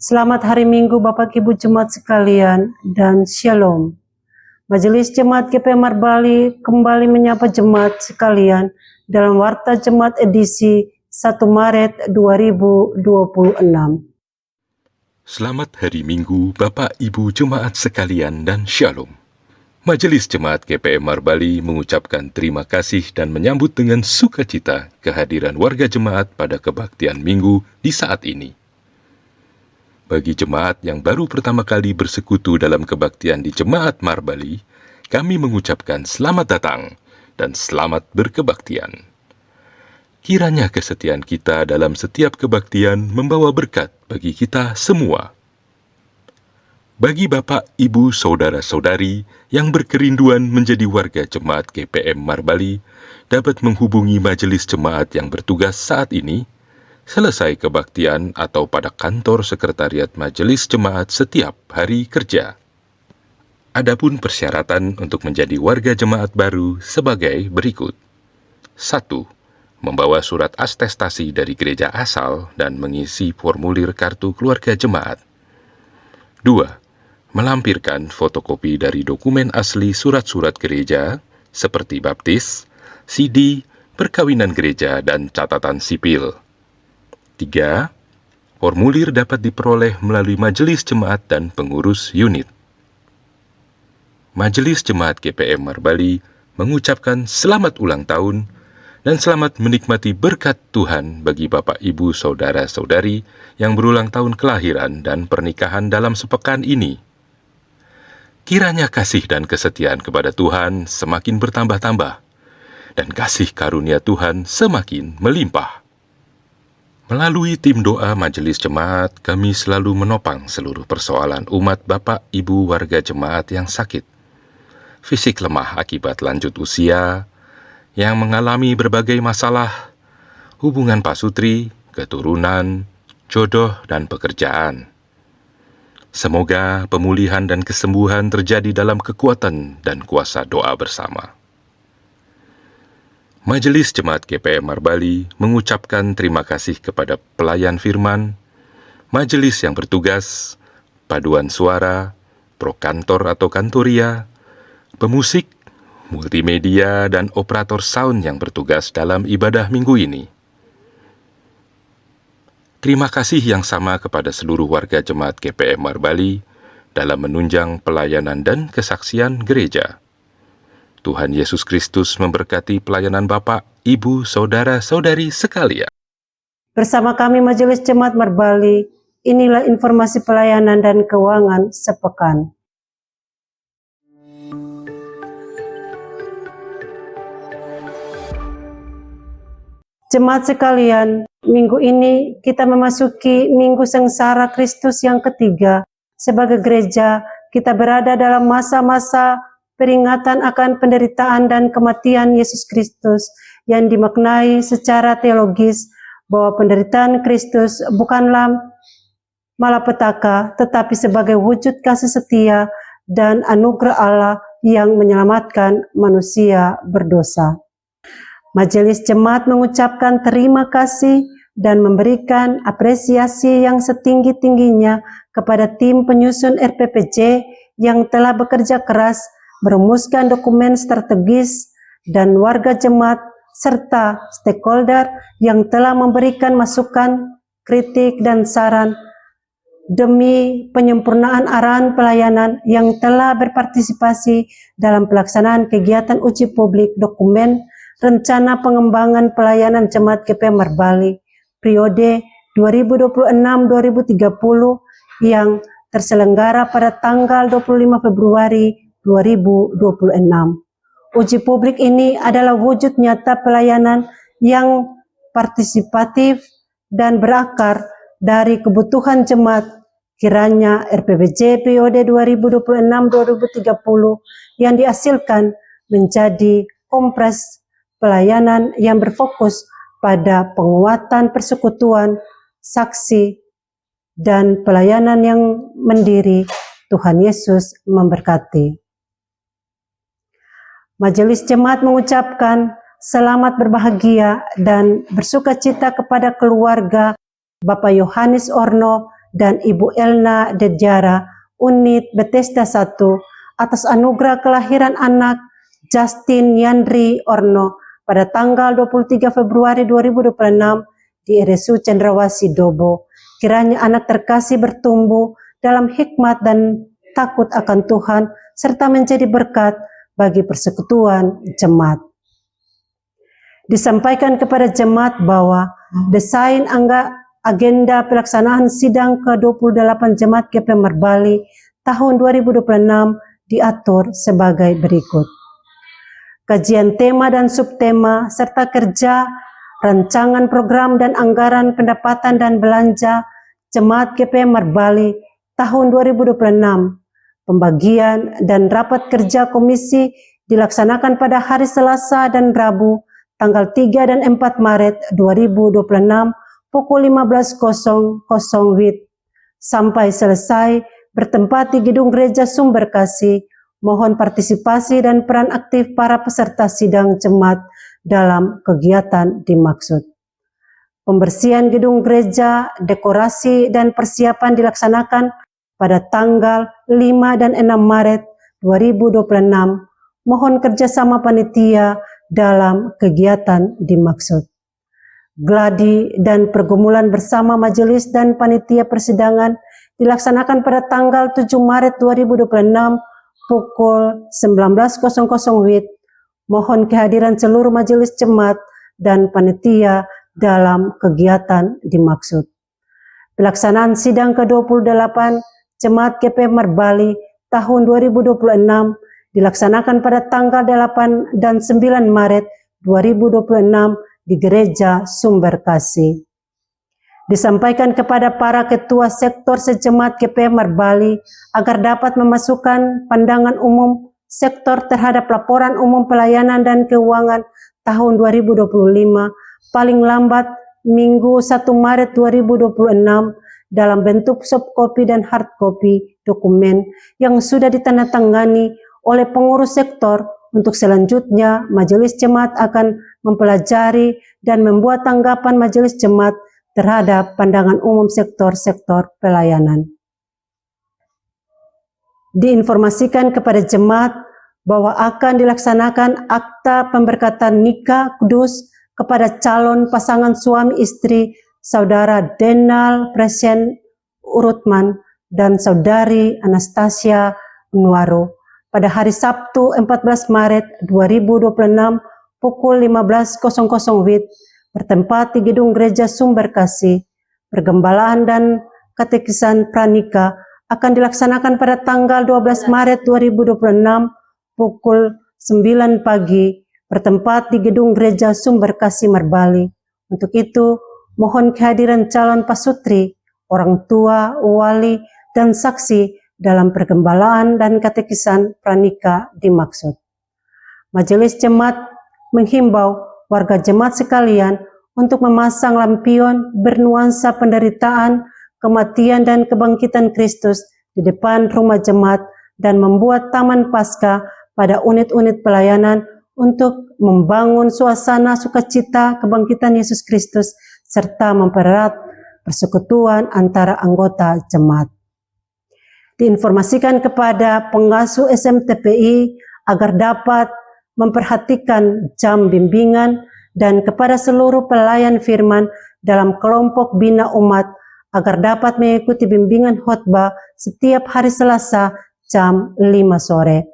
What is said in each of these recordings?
Selamat hari Minggu Bapak Ibu Jemaat sekalian dan Shalom. Majelis Jemaat GP Marbali kembali menyapa jemaat sekalian dalam Warta Jemaat edisi 1 Maret 2026. Selamat hari Minggu Bapak Ibu Jemaat sekalian dan Shalom. Majelis Jemaat GPM Marbali mengucapkan terima kasih dan menyambut dengan sukacita kehadiran warga jemaat pada kebaktian Minggu di saat ini. Bagi jemaat yang baru pertama kali bersekutu dalam kebaktian di Jemaat Marbali, kami mengucapkan selamat datang dan selamat berkebaktian. Kiranya kesetiaan kita dalam setiap kebaktian membawa berkat bagi kita semua. Bagi Bapak, Ibu, Saudara-saudari yang berkerinduan menjadi warga Jemaat GPM Marbali, dapat menghubungi majelis jemaat yang bertugas saat ini, selesai kebaktian atau pada kantor sekretariat majelis jemaat setiap hari kerja. Adapun persyaratan untuk menjadi warga jemaat baru sebagai berikut. 1. Membawa surat atestasi dari gereja asal dan mengisi formulir kartu keluarga jemaat. 2. Melampirkan fotokopi dari dokumen asli surat-surat gereja seperti baptis, CD, perkawinan gereja, dan catatan sipil. 3. Formulir dapat diperoleh melalui majelis jemaat dan pengurus unit. Majelis Jemaat GPM Marbali mengucapkan selamat ulang tahun dan selamat menikmati berkat Tuhan bagi Bapak Ibu Saudara-saudari yang berulang tahun kelahiran dan pernikahan dalam sepekan ini. Kiranya kasih dan kesetiaan kepada Tuhan semakin bertambah-tambah dan kasih karunia Tuhan semakin melimpah. Melalui tim doa majelis jemaat, kami selalu menopang seluruh persoalan umat Bapak Ibu warga jemaat yang sakit, fisik lemah akibat lanjut usia, yang mengalami berbagai masalah, hubungan pasutri, keturunan, jodoh, dan pekerjaan. Semoga pemulihan dan kesembuhan terjadi dalam kekuatan dan kuasa doa bersama. Majelis Jemaat GPM Marbali mengucapkan terima kasih kepada pelayan firman, majelis yang bertugas, paduan suara, prokantor atau kantoria, pemusik, multimedia, dan operator sound yang bertugas dalam ibadah minggu ini. Terima kasih yang sama kepada seluruh warga Jemaat GPM Marbali dalam menunjang pelayanan dan kesaksian gereja. Tuhan Yesus Kristus memberkati pelayanan Bapak, Ibu, Saudara-saudari sekalian. Bersama kami Majelis Jemaat Marbali, inilah informasi pelayanan dan keuangan sepekan. Jemaat sekalian, minggu ini kita memasuki Minggu Sengsara Kristus yang ketiga. Sebagai gereja, kita berada dalam masa-masa peringatan akan penderitaan dan kematian Yesus Kristus yang dimaknai secara teologis bahwa penderitaan Kristus bukanlah malapetaka, tetapi sebagai wujud kasih setia dan anugerah Allah yang menyelamatkan manusia berdosa. Majelis Jemaat mengucapkan terima kasih dan memberikan apresiasi yang setinggi-tingginya kepada tim penyusun RPPJ yang telah bekerja keras merumuskan dokumen strategis dan warga jemaat serta stakeholder yang telah memberikan masukan, kritik, dan saran demi penyempurnaan arahan pelayanan yang telah berpartisipasi dalam pelaksanaan kegiatan uji publik dokumen rencana pengembangan pelayanan Jemaat GPM Marbali periode 2026-2030 yang terselenggara pada tanggal 25 Februari 2026. Uji publik ini adalah wujud nyata pelayanan yang partisipatif dan berakar dari kebutuhan jemaat. Kiranya RPPJ periode 2026-2030 yang dihasilkan menjadi kompres pelayanan yang berfokus pada penguatan persekutuan, saksi, dan pelayanan yang mandiri. Tuhan Yesus memberkati. Majelis Jemaat mengucapkan selamat berbahagia dan bersukacita kepada keluarga Bapak Yohanes Orno dan Ibu Elna Dedjara, Unit Bethesda 1, atas anugerah kelahiran anak Justin Yandri Orno pada tanggal 23 Februari 2026 di RSU Cendrawasih Dobo. Kiranya anak terkasih bertumbuh dalam hikmat dan takut akan Tuhan, serta menjadi berkat bagi persekutuan jemaat. Disampaikan kepada jemaat bahwa desain agenda pelaksanaan sidang ke-28 Jemaat GP Merbali tahun 2026 diatur sebagai berikut. Kajian tema dan subtema serta kerja rancangan program dan anggaran pendapatan dan belanja Jemaat GP Merbali tahun 2026. Pembagian dan rapat kerja komisi dilaksanakan pada hari Selasa dan Rabu tanggal 3 dan 4 Maret 2026 pukul 15.00 WIB sampai selesai bertempat di Gedung Gereja Sumber Kasih. Mohon partisipasi dan peran aktif para peserta sidang jemaat dalam kegiatan dimaksud. Pembersihan gedung gereja, dekorasi, dan persiapan dilaksanakan pada tanggal 5 dan 6 Maret 2026. Mohon kerjasama panitia dalam kegiatan dimaksud. Gladi dan pergumulan bersama majelis dan panitia persidangan dilaksanakan pada tanggal 7 Maret 2026 pukul 19.00 WIB. Mohon kehadiran seluruh majelis jemaat dan panitia dalam kegiatan dimaksud. Pelaksanaan sidang ke-28 Jemaat GP Merbali tahun 2026 dilaksanakan pada tanggal 8 dan 9 Maret 2026 di Gereja Sumber Kasih. Disampaikan kepada para ketua sektor sejemaat GP Merbali agar dapat memasukkan pandangan umum sektor terhadap laporan umum pelayanan dan keuangan tahun 2025 paling lambat Minggu 1 Maret 2026 dalam bentuk soft copy dan hard copy dokumen yang sudah ditandatangani oleh pengurus sektor. Untuk selanjutnya, majelis jemaat akan mempelajari dan membuat tanggapan majelis jemaat terhadap pandangan umum sektor-sektor pelayanan. Diinformasikan kepada jemaat bahwa akan dilaksanakan akta pemberkatan nikah kudus kepada calon pasangan suami istri Saudara Denal Presien Urutman dan Saudari Anastasia Nuaro pada hari Sabtu 14 Maret 2026 pukul 15.00 WIB bertempat di Gedung Gereja Sumber Kasih. Pergembalaan dan katekisan pranikah akan dilaksanakan pada tanggal 12 Maret 2026 pukul 9 pagi bertempat di Gedung Gereja Sumber Kasih Merbali. Untuk itu, mohon kehadiran calon pasutri, orang tua, wali, dan saksi dalam pergembalaan dan katekisan pranikah dimaksud. Majelis jemaat menghimbau warga jemaat sekalian untuk memasang lampion bernuansa penderitaan, kematian, dan kebangkitan Kristus di depan rumah jemaat dan membuat taman Paskah pada unit-unit pelayanan untuk membangun suasana sukacita kebangkitan Yesus Kristus serta mempererat persekutuan antara anggota jemaat. Diinformasikan kepada pengasuh SMTPI agar dapat memperhatikan jam bimbingan dan kepada seluruh pelayan firman dalam kelompok bina umat agar dapat mengikuti bimbingan khotbah setiap hari Selasa jam 5 sore.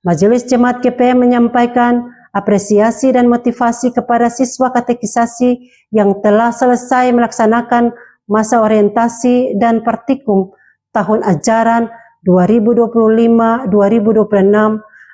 Majelis Jemaat GP menyampaikan apresiasi dan motivasi kepada siswa katekisasi yang telah selesai melaksanakan masa orientasi dan praktikum tahun ajaran 2025-2026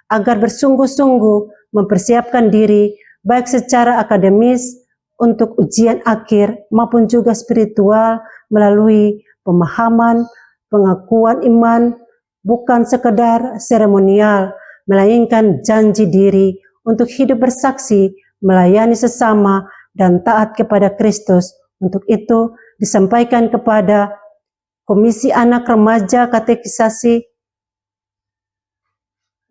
agar bersungguh-sungguh mempersiapkan diri baik secara akademis untuk ujian akhir maupun juga spiritual melalui pemahaman, pengakuan iman, bukan sekedar seremonial, melainkan janji diri untuk hidup bersaksi, melayani sesama, dan taat kepada Kristus. Untuk itu disampaikan kepada Komisi Anak Remaja Katekisasi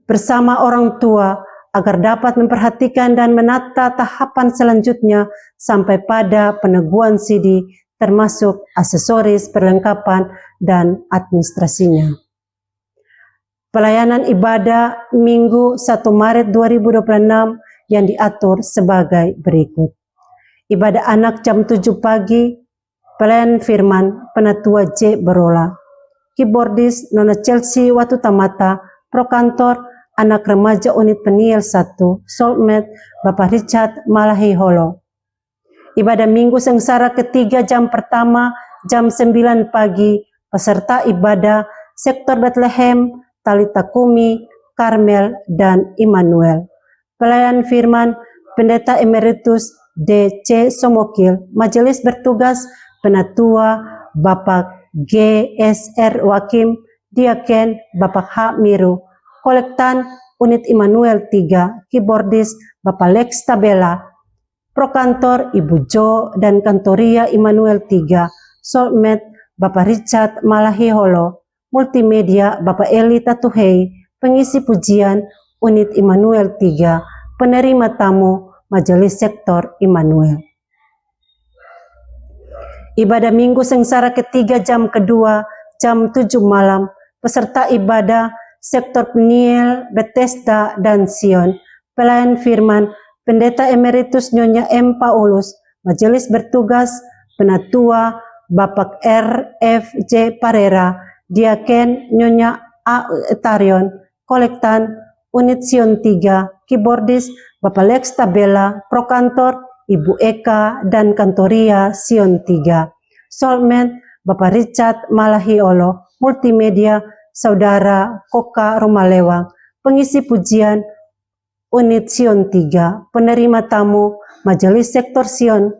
bersama orang tua agar dapat memperhatikan dan menata tahapan selanjutnya sampai pada peneguhan sidi termasuk aksesoris, perlengkapan, dan administrasinya. Pelayanan ibadah Minggu 1 Maret 2026 yang diatur sebagai berikut. Ibadah anak jam 7 pagi, pelayan firman Penatua J. Berola, keyboardis Nona Chelsea Watu Tamata, prokantor anak remaja unit Peniel 1, soulmate Bapak Richard Malahi Holo. Ibadah Minggu Sengsara ketiga jam pertama jam 9 pagi, peserta ibadah sektor Bethlehem, Talita Kumi, Karmel, dan Immanuel. Pelayan firman Pendeta Emeritus D.C. Somokil, majelis bertugas Penatua Bapak G.S.R. Wakim, Diaken Bapak H. Miru, kolektan unit Immanuel 3, keyboardis Bapak Lex Tabela, prokantor Ibu Jo dan kantoria Immanuel 3, soulmate Bapak Richard Malahi Holo, multimedia Bapak Eli Tatuhei, pengisi pujian unit Immanuel 3, penerima tamu majelis sektor Immanuel. Ibadah Minggu Sengsara ketiga jam kedua jam 7 malam, peserta ibadah sektor Peniel, Bethesda, dan Sion. Pelayan firman Pendeta Emeritus Nyonya M. Paulus, majelis bertugas Penatua Bapak R. F. J. Parera, Diaken Nyonya A. Etarion, kolektan unit Sion 3, keyboardis Bapak Lex Tabela, prokantor Ibu Eka dan kantoria Sion 3, soulmate Bapak Richard Malahi Olo, multimedia Saudara Koka Rumalewang, pengisi pujian unit Sion 3, penerima tamu majelis sektor Sion,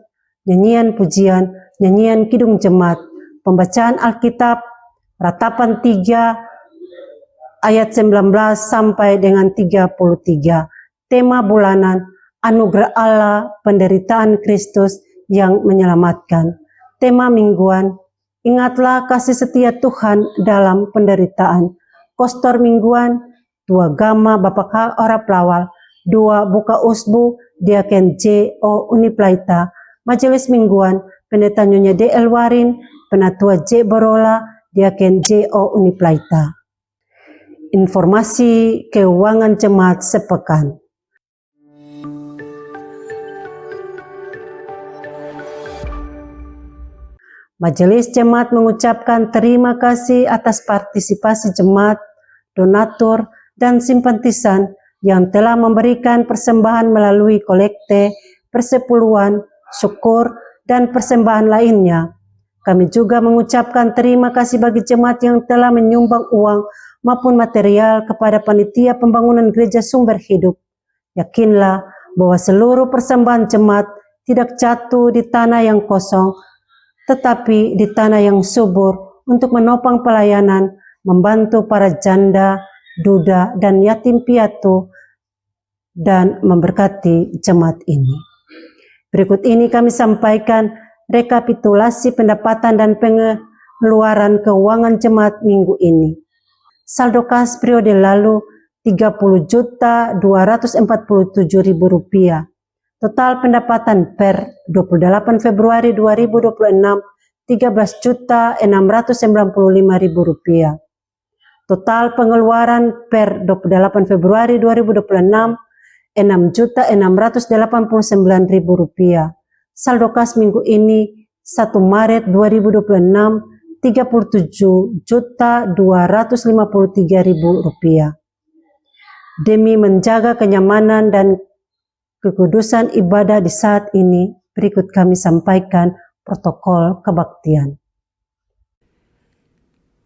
nyanyian pujian, nyanyian kidung jemaat, pembacaan Alkitab, ratapan 3 ayat 19 sampai dengan 33, tema bulanan, anugerah Allah, penderitaan Kristus yang menyelamatkan. Tema mingguan, ingatlah kasih setia Tuhan dalam penderitaan. Kostor mingguan, 2 Gama Bapak H. Orap Lawal, 2 Buka Usbu, Diaken J. O. Uniplaita, majelis mingguan, Pendeta Nyonya D. Elwarin, Penatua J. Borola, Diaken J. O. Uniplaita. Informasi keuangan jemaat sepekan. Majelis Jemaat mengucapkan terima kasih atas partisipasi jemaat, donatur, dan simpatisan yang telah memberikan persembahan melalui kolekte, persepuluhan, syukur, dan persembahan lainnya. Kami juga mengucapkan terima kasih bagi jemaat yang telah menyumbang uang maupun material kepada panitia pembangunan gereja sumber hidup. Yakinlah bahwa seluruh persembahan jemaat tidak jatuh di tanah yang kosong, tetapi di tanah yang subur untuk menopang pelayanan, membantu para janda, duda, dan yatim piatu, dan memberkati jemaat ini. Berikut ini kami sampaikan rekapitulasi pendapatan dan pengeluaran keuangan jemaat minggu ini. Saldo kas periode lalu Rp30.247.000. Total pendapatan per 28 Februari 2026 Rp13.695.000. Total pengeluaran per 28 Februari 2026 Rp6.689.000. Saldo kas minggu ini 1 Maret 2026 Rp37.253.000. Demi menjaga kenyamanan dan kekudusan ibadah di saat ini, berikut kami sampaikan protokol kebaktian.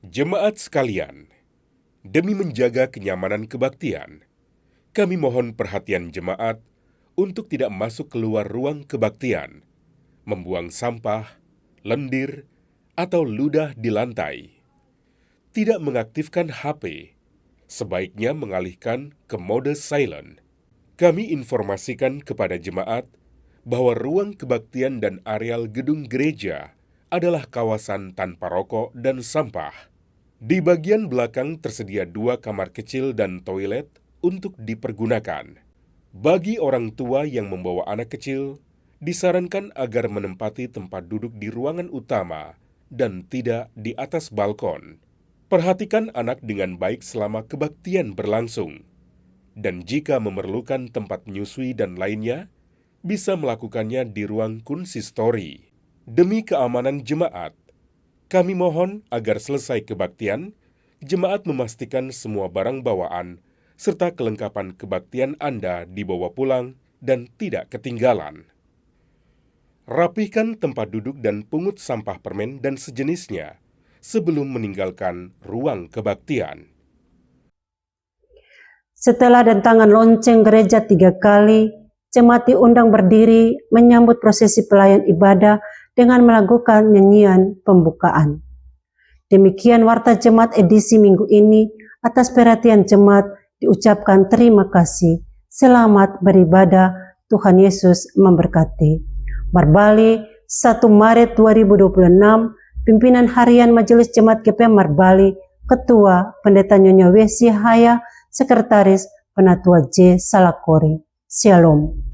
Jemaat sekalian, demi menjaga kenyamanan kebaktian, kami mohon perhatian jemaat untuk tidak masuk keluar ruang kebaktian, membuang sampah, lendir, atau ludah di lantai. Tidak mengaktifkan HP, sebaiknya mengalihkan ke mode silent. Kami informasikan kepada jemaat bahwa ruang kebaktian dan areal gedung gereja adalah kawasan tanpa rokok dan sampah. Di bagian belakang tersedia 2 kamar kecil dan toilet untuk dipergunakan. Bagi orang tua yang membawa anak kecil, disarankan agar menempati tempat duduk di ruangan utama dan tidak di atas balkon. Perhatikan anak dengan baik selama kebaktian berlangsung. Dan jika memerlukan tempat menyusui dan lainnya, bisa melakukannya di ruang konsistori. Demi keamanan jemaat, kami mohon agar selesai kebaktian, jemaat memastikan semua barang bawaan serta kelengkapan kebaktian Anda dibawa pulang dan tidak ketinggalan. Rapihkan tempat duduk dan pungut sampah permen dan sejenisnya sebelum meninggalkan ruang kebaktian. Setelah dentangan lonceng gereja 3 kali, jemaat diundang berdiri menyambut prosesi pelayan ibadah dengan melakukan nyanyian pembukaan. Demikian warta jemaat edisi minggu ini. Atas perhatian jemaat diucapkan terima kasih. Selamat beribadah. Tuhan Yesus memberkati. Marbali 1 Maret 2026, Pimpinan Harian Majelis Jemaat GPM Marbali, Ketua Pendeta Nyonya Wesi Haya, Sekretaris Penatua J. Salakori. Shalom.